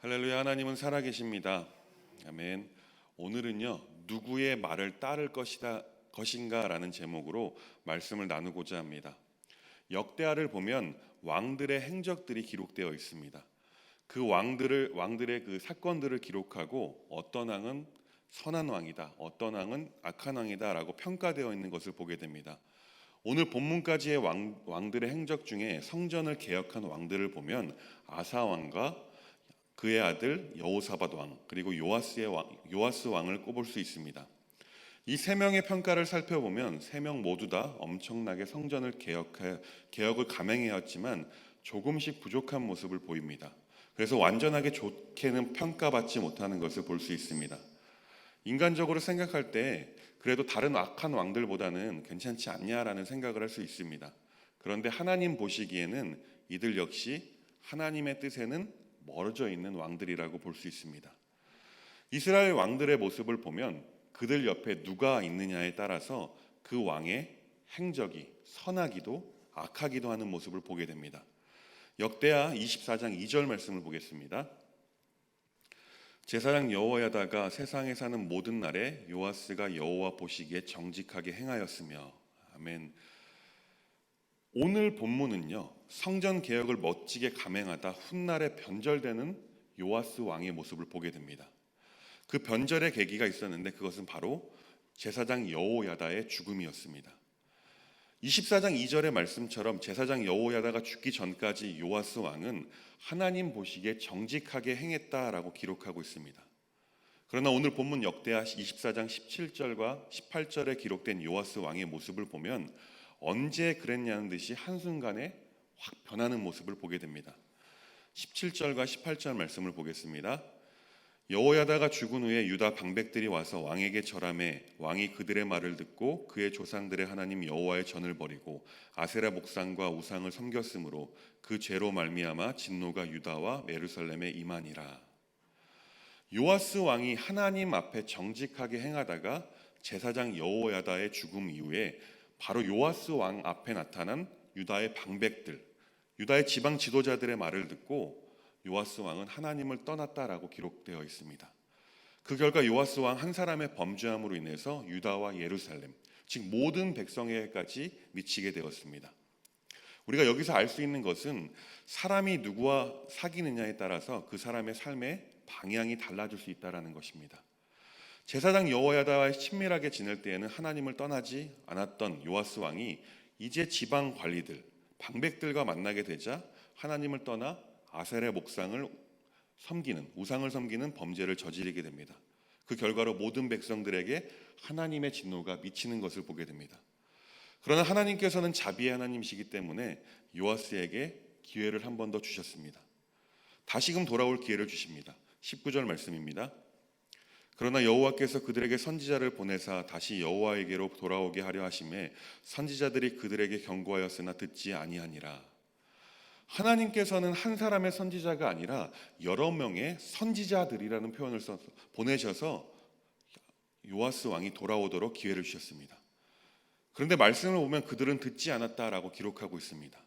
할렐루야. 하나님은 살아계십니다. 아멘. 오늘은요, 누구의 말을 따를 것인가라는 제목으로 말씀을 나누고자 합니다. 역대하를 보면 왕들의 행적들이 기록되어 있습니다. 그 왕들의 그 사건들을 기록하고 어떤 왕은 선한 왕이다, 어떤 왕은 악한 왕이다라고 평가되어 있는 것을 보게 됩니다. 오늘 본문까지의 왕들의 행적 중에 성전을 개혁한 왕들을 보면 아사 왕과 그의 아들 여호사밧 왕, 그리고 요아스 왕을 꼽을 수 있습니다. 이 세 명의 평가를 살펴보면 세 명 모두 다 엄청나게 성전을 개혁을 감행해왔지만 조금씩 부족한 모습을 보입니다. 그래서 완전하게 좋게는 평가받지 못하는 것을 볼 수 있습니다. 인간적으로 생각할 때 그래도 다른 악한 왕들보다는 괜찮지 않냐라는 생각을 할 수 있습니다. 그런데 하나님 보시기에는 이들 역시 하나님의 뜻에는 멀어져 있는 왕들이라고 볼 수 있습니다. 이스라엘 왕들의 모습을 보면 그들 옆에 누가 있느냐에 따라서 그 왕의 행적이 선하기도 악하기도 하는 모습을 보게 됩니다. 역대하 24장 2절 말씀을 보겠습니다. 제사장 여호야다가 세상에 사는 모든 날에 요아스가 여호와 보시기에 정직하게 행하였으며. 아멘. 오늘 본문은요, 성전 개혁을 멋지게 감행하다 훗날에 변절되는 요아스 왕의 모습을 보게 됩니다. 그 변절의 계기가 있었는데 그것은 바로 제사장 여호야다의 죽음이었습니다. 24장 2절의 말씀처럼 제사장 여호야다가 죽기 전까지 요아스 왕은 하나님 보시기에 정직하게 행했다라고 기록하고 있습니다. 그러나 오늘 본문 역대하 24장 17절과 18절에 기록된 요아스 왕의 모습을 보면 언제 그랬냐는 듯이 한순간에 확 변하는 모습을 보게 됩니다. 17절과 18절 말씀을 보겠습니다. 여호야다가 죽은 후에 유다 방백들이 와서 왕에게 절하매 왕이 그들의 말을 듣고 그의 조상들의 하나님 여호와의 전을 버리고 아세라 목상과 우상을 섬겼으므로 그 죄로 말미암아 진노가 유다와 예루살렘에 임하니라. 요아스 왕이 하나님 앞에 정직하게 행하다가 제사장 여호야다의 죽음 이후에 바로 요아스 왕 앞에 나타난 유다의 방백들, 유다의 지방 지도자들의 말을 듣고 요아스 왕은 하나님을 떠났다라고 기록되어 있습니다. 그 결과 요아스 왕 한 사람의 범죄함으로 인해서 유다와 예루살렘, 즉 모든 백성에게까지 미치게 되었습니다. 우리가 여기서 알 수 있는 것은 사람이 누구와 사귀느냐에 따라서 그 사람의 삶의 방향이 달라질 수 있다는 것입니다. 제사장 여호야다와 친밀하게 지낼 때에는 하나님을 떠나지 않았던 요아스 왕이 이제 지방 관리들, 방백들과 만나게 되자 하나님을 떠나 아세라 목상을 섬기는, 우상을 섬기는 범죄를 저지르게 됩니다. 그 결과로 모든 백성들에게 하나님의 진노가 미치는 것을 보게 됩니다. 그러나 하나님께서는 자비의 하나님이시기 때문에 요아스에게 기회를 한 번 더 주셨습니다. 다시금 돌아올 기회를 주십니다. 19절 말씀입니다. 그러나 여호와께서 그들에게 선지자를 보내사 다시 여호와에게로 돌아오게 하려 하심에 선지자들이 그들에게 경고하였으나 듣지 아니하니라. 하나님께서는 한 사람의 선지자가 아니라 여러 명의 선지자들이라는 표현을 써서 보내셔서 요아스 왕이 돌아오도록 기회를 주셨습니다. 그런데 말씀을 보면 그들은 듣지 않았다라고 기록하고 있습니다.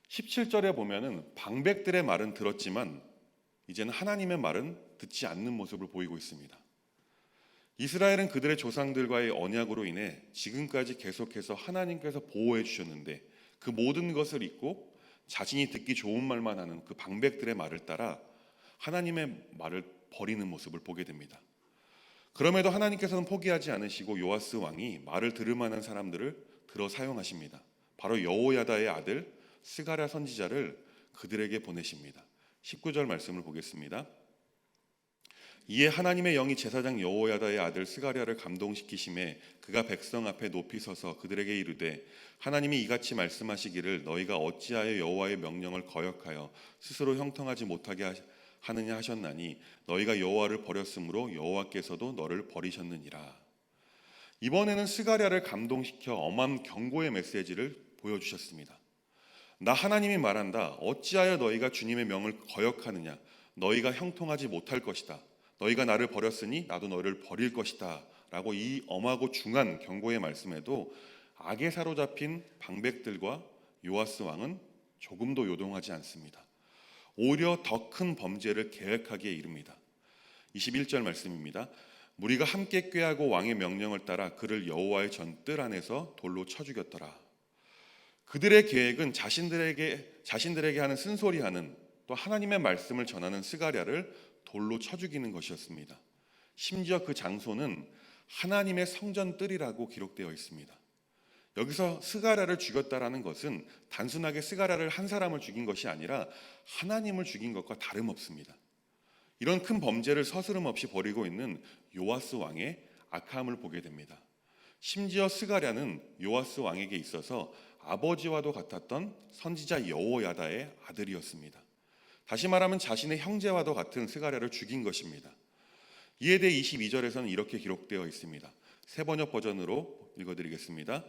17절에 보면은 방백들의 말은 들었지만 이제는 하나님의 말은 듣지 않는 모습을 보이고 있습니다. 이스라엘은 그들의 조상들과의 언약으로 인해 지금까지 계속해서 하나님께서 보호해 주셨는데 그 모든 것을 잊고 자신이 듣기 좋은 말만 하는 그 방백들의 말을 따라 하나님의 말을 버리는 모습을 보게 됩니다. 그럼에도 하나님께서는 포기하지 않으시고 요아스 왕이 말을 들을 만한 사람들을 들어 사용하십니다. 바로 여호야다의 아들 스가랴 선지자를 그들에게 보내십니다. 19절 말씀을 보겠습니다. 이에 하나님의 영이 제사장 여호야다의 아들 스가랴를 감동시키심에 그가 백성 앞에 높이 서서 그들에게 이르되 하나님이 이같이 말씀하시기를 너희가 어찌하여 여호와의 명령을 거역하여 스스로 형통하지 못하게 하느냐 하셨나니 너희가 여호와를 버렸으므로 여호와께서도 너를 버리셨느니라. 이번에는 스가랴를 감동시켜 엄한 경고의 메시지를 보여주셨습니다. 나 하나님이 말한다. 어찌하여 너희가 주님의 명을 거역하느냐. 너희가 형통하지 못할 것이다. 너희가 나를 버렸으니 나도 너희를 버릴 것이다 라고 이 엄하고 중한 경고의 말씀에도 악에 사로잡힌 방백들과 요아스 왕은 조금도 요동하지 않습니다. 오히려 더 큰 범죄를 계획하기에 이릅니다. 21절 말씀입니다. 무리가 함께 꾀하고 왕의 명령을 따라 그를 여호와의 전뜰 안에서 돌로 쳐 죽였더라. 그들의 계획은 자신들에게 하는 쓴소리하는, 또 하나님의 말씀을 전하는 스가랴를 돌로 쳐 죽이는 것이었습니다. 심지어 그 장소는 하나님의 성전 뜰이라고 기록되어 있습니다. 여기서 스가랴를 죽였다라는 것은 단순하게 스가랴를 한 사람을 죽인 것이 아니라 하나님을 죽인 것과 다름없습니다. 이런 큰 범죄를 서스름 없이 벌이고 있는 요아스 왕의 악함을 보게 됩니다. 심지어 스가랴는 요아스 왕에게 있어서 아버지와도 같았던 선지자 여호야다의 아들이었습니다. 다시 말하면 자신의 형제와도 같은 스가랴를 죽인 것입니다. 이에 대해 22절에서는 이렇게 기록되어 있습니다. 새 번역 버전으로 읽어드리겠습니다.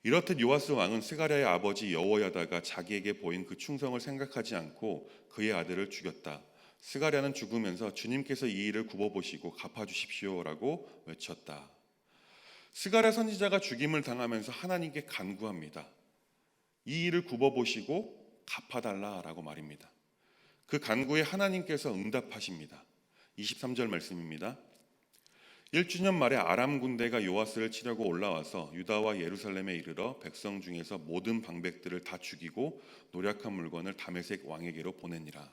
이렇듯 요아스 왕은 스가랴의 아버지 여호야다가 자기에게 보인 그 충성을 생각하지 않고 그의 아들을 죽였다. 스가랴는 죽으면서 주님께서 이 일을 굽어보시고 갚아주십시오라고 외쳤다. 스가랴 선지자가 죽임을 당하면서 하나님께 간구합니다. 이 일을 굽어보시고 갚아달라라고 말입니다. 그 간구에 하나님께서 응답하십니다. 23절 말씀입니다. 1주년 말에 아람 군대가 요아스를 치려고 올라와서 유다와 예루살렘에 이르러 백성 중에서 모든 방백들을 다 죽이고 노략한 물건을 다메섹 왕에게로 보내니라.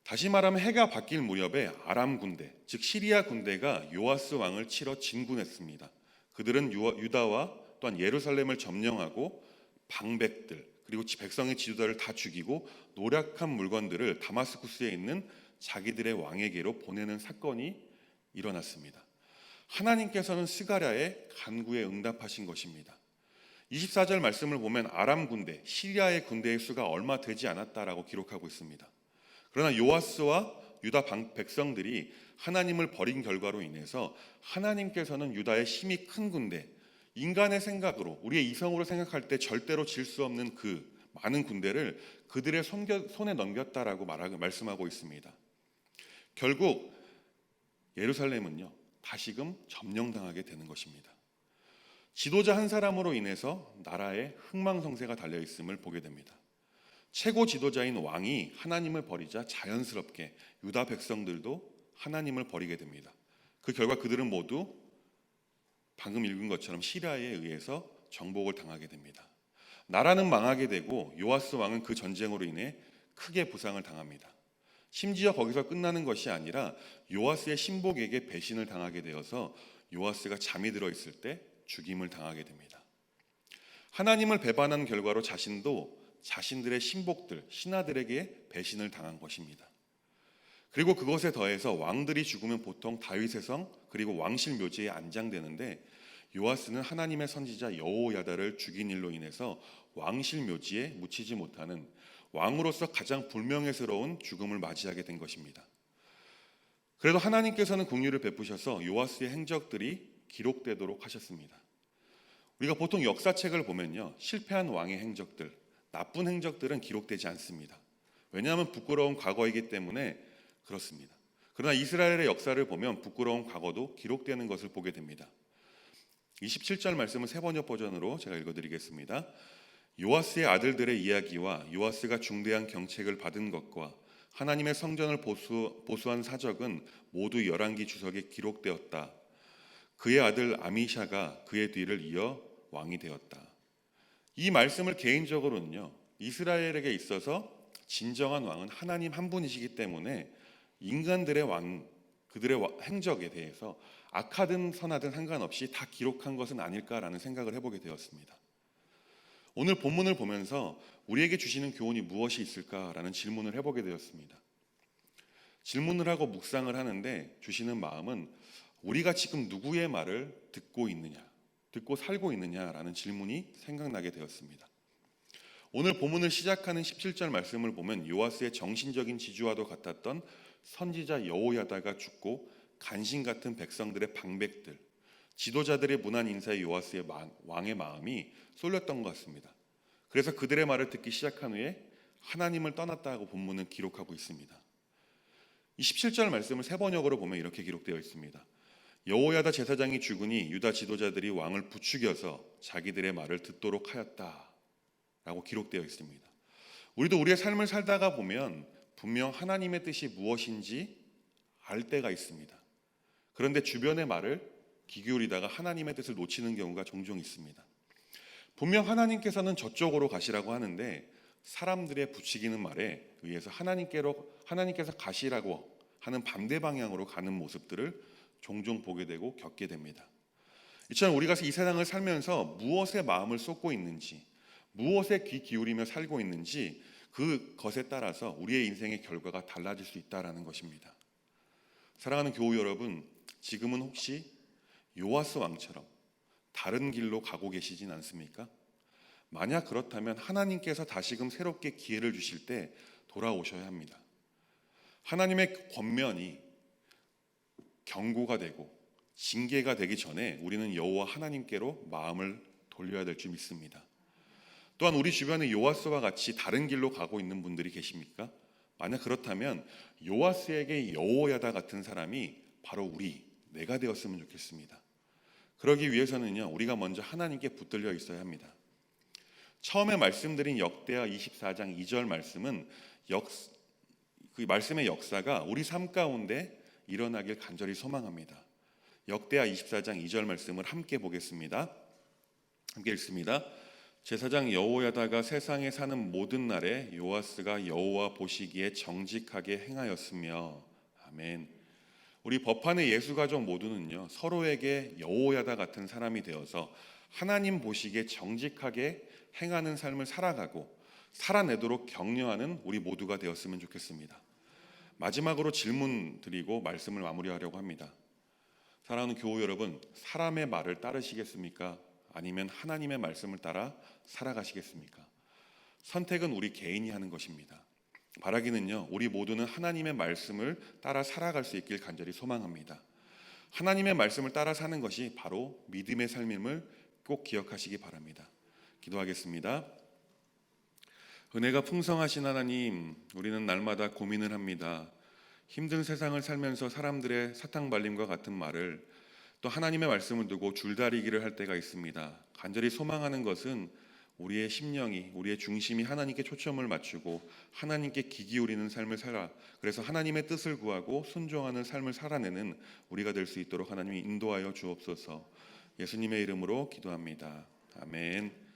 다시 말하면 해가 바뀔 무렵에 아람 군대, 즉 시리아 군대가 요아스 왕을 치러 진군했습니다. 그들은 유다와 또한 예루살렘을 점령하고 방백들, 그리고 백성의 지도자를 다 죽이고 노략한 물건들을 다마스쿠스에 있는 자기들의 왕에게로 보내는 사건이 일어났습니다. 하나님께서는 스가랴의 간구에 응답하신 것입니다. 24절 말씀을 보면 아람 군대, 시리아의 군대의 수가 얼마 되지 않았다라고 기록하고 있습니다. 그러나 요아스와 유다 백성들이 하나님을 버린 결과로 인해서 하나님께서는 유다의 힘이 큰 군대, 인간의 생각으로, 우리의 이성으로 생각할 때 절대로 질 수 없는 그 많은 군대를 그들의 손에 넘겼다라고 말씀하고 있습니다. 결국 예루살렘은요, 다시금 점령당하게 되는 것입니다. 지도자 한 사람으로 인해서 나라에 흥망성쇠가 달려 있음을 보게 됩니다. 최고 지도자인 왕이 하나님을 버리자 자연스럽게 유다 백성들도 하나님을 버리게 됩니다. 그 결과 그들은 모두 방금 읽은 것처럼 시리아에 의해서 정복을 당하게 됩니다. 나라는 망하게 되고 요아스 왕은 그 전쟁으로 인해 크게 부상을 당합니다. 심지어 거기서 끝나는 것이 아니라 요아스의 신복에게 배신을 당하게 되어서 요아스가 잠이 들어 있을 때 죽임을 당하게 됩니다. 하나님을 배반한 결과로 자신도 자신들의 신복들, 신하들에게 배신을 당한 것입니다. 그리고 그것에 더해서 왕들이 죽으면 보통 다윗의 성 그리고 왕실 묘지에 안장되는데 요아스는 하나님의 선지자 여호야다를 죽인 일로 인해서 왕실 묘지에 묻히지 못하는 왕으로서 가장 불명예스러운 죽음을 맞이하게 된 것입니다. 그래도 하나님께서는 긍휼을 베푸셔서 요아스의 행적들이 기록되도록 하셨습니다. 우리가 보통 역사책을 보면요, 실패한 왕의 행적들, 나쁜 행적들은 기록되지 않습니다. 왜냐하면 부끄러운 과거이기 때문에 그렇습니다. 그러나 이스라엘의 역사를 보면 부끄러운 과거도 기록되는 것을 보게 됩니다. 27절 말씀은 새 번역 버전으로 제가 읽어드리겠습니다. 요아스의 아들들의 이야기와 요아스가 중대한 경책을 받은 것과 하나님의 성전을 보수한 사적은 모두 열왕기 주석에 기록되었다. 그의 아들 아미샤가 그의 뒤를 이어 왕이 되었다. 이 말씀을 개인적으로는요, 이스라엘에게 있어서 진정한 왕은 하나님 한 분이시기 때문에 인간들의 왕, 그들의 행적에 대해서 악하든 선하든 상관없이 다 기록한 것은 아닐까라는 생각을 해보게 되었습니다. 오늘 본문을 보면서 우리에게 주시는 교훈이 무엇이 있을까라는 질문을 해보게 되었습니다. 질문을 하고 묵상을 하는데 주시는 마음은 우리가 지금 누구의 말을 듣고 있느냐, 듣고 살고 있느냐라는 질문이 생각나게 되었습니다. 오늘 본문을 시작하는 17절 말씀을 보면 요아스의 정신적인 지주와도 같았던 선지자 여호야다가 죽고 간신 같은 백성들의 방백들, 지도자들의 무난 인사에 요아스의 왕의 마음이 쏠렸던 것 같습니다. 그래서 그들의 말을 듣기 시작한 후에 하나님을 떠났다고 본문은 기록하고 있습니다. 27절 말씀을 세 번역으로 보면 이렇게 기록되어 있습니다. 여호야다 제사장이 죽으니 유다 지도자들이 왕을 부추겨서 자기들의 말을 듣도록 하였다 라고 기록되어 있습니다. 우리도 우리의 삶을 살다가 보면 분명 하나님의 뜻이 무엇인지 알 때가 있습니다. 그런데 주변의 말을 귀 기울이다가 하나님의 뜻을 놓치는 경우가 종종 있습니다. 분명 하나님께서는 저쪽으로 가시라고 하는데 사람들의 부추기는 말에 의해서 하나님께서 가시라고 하는 반대 방향으로 가는 모습들을 종종 보게 되고 겪게 됩니다. 이처럼 우리가 이 세상을 살면서 무엇에 마음을 쏟고 있는지, 무엇에 귀 기울이며 살고 있는지 그것에 따라서 우리의 인생의 결과가 달라질 수 있다는 것입니다. 사랑하는 교우 여러분, 지금은 혹시 요아스 왕처럼 다른 길로 가고 계시진 않습니까? 만약 그렇다면 하나님께서 다시금 새롭게 기회를 주실 때 돌아오셔야 합니다. 하나님의 권면이 경고가 되고 징계가 되기 전에 우리는 여호와 하나님께로 마음을 돌려야 될 줄 믿습니다. 또한 우리 주변에 요아스와 같이 다른 길로 가고 있는 분들이 계십니까? 만약 그렇다면 요아스에게 여호야다 같은 사람이 바로 내가 되었으면 좋겠습니다. 그러기 위해서는요, 우리가 먼저 하나님께 붙들려 있어야 합니다. 처음에 말씀드린 역대하 24장 2절 말씀은 그 말씀의 역사가 우리 삶 가운데 일어나길 간절히 소망합니다. 역대하 24장 2절 말씀을 함께 보겠습니다. 함께 읽습니다. 제사장 여호야다가 세상에 사는 모든 날에 요아스가 여호와 보시기에 정직하게 행하였으며. 아멘. 우리 법한의 예수 가족 모두는요, 서로에게 여호야다 같은 사람이 되어서 하나님 보시기에 정직하게 행하는 삶을 살아가고 살아내도록 격려하는 우리 모두가 되었으면 좋겠습니다. 마지막으로 질문 드리고 말씀을 마무리하려고 합니다. 사랑하는 교우 여러분, 사람의 말을 따르시겠습니까? 아니면 하나님의 말씀을 따라 살아가시겠습니까? 선택은 우리 개인이 하는 것입니다. 바라기는요, 우리 모두는 하나님의 말씀을 따라 살아갈 수 있길 간절히 소망합니다. 하나님의 말씀을 따라 사는 것이 바로 믿음의 삶임을 꼭 기억하시기 바랍니다. 기도하겠습니다. 은혜가 풍성하신 하나님, 우리는 날마다 고민을 합니다. 힘든 세상을 살면서 사람들의 사탕발림과 같은 말을, 또 하나님의 말씀을 두고 줄다리기를 할 때가 있습니다. 간절히 소망하는 것은 우리의 심령이, 우리의 중심이 하나님께 초점을 맞추고 하나님께 귀 기울이는 삶을 살아, 그래서 하나님의 뜻을 구하고 순종하는 삶을 살아내는 우리가 될 수 있도록 하나님이 인도하여 주옵소서. 예수님의 이름으로 기도합니다. 아멘.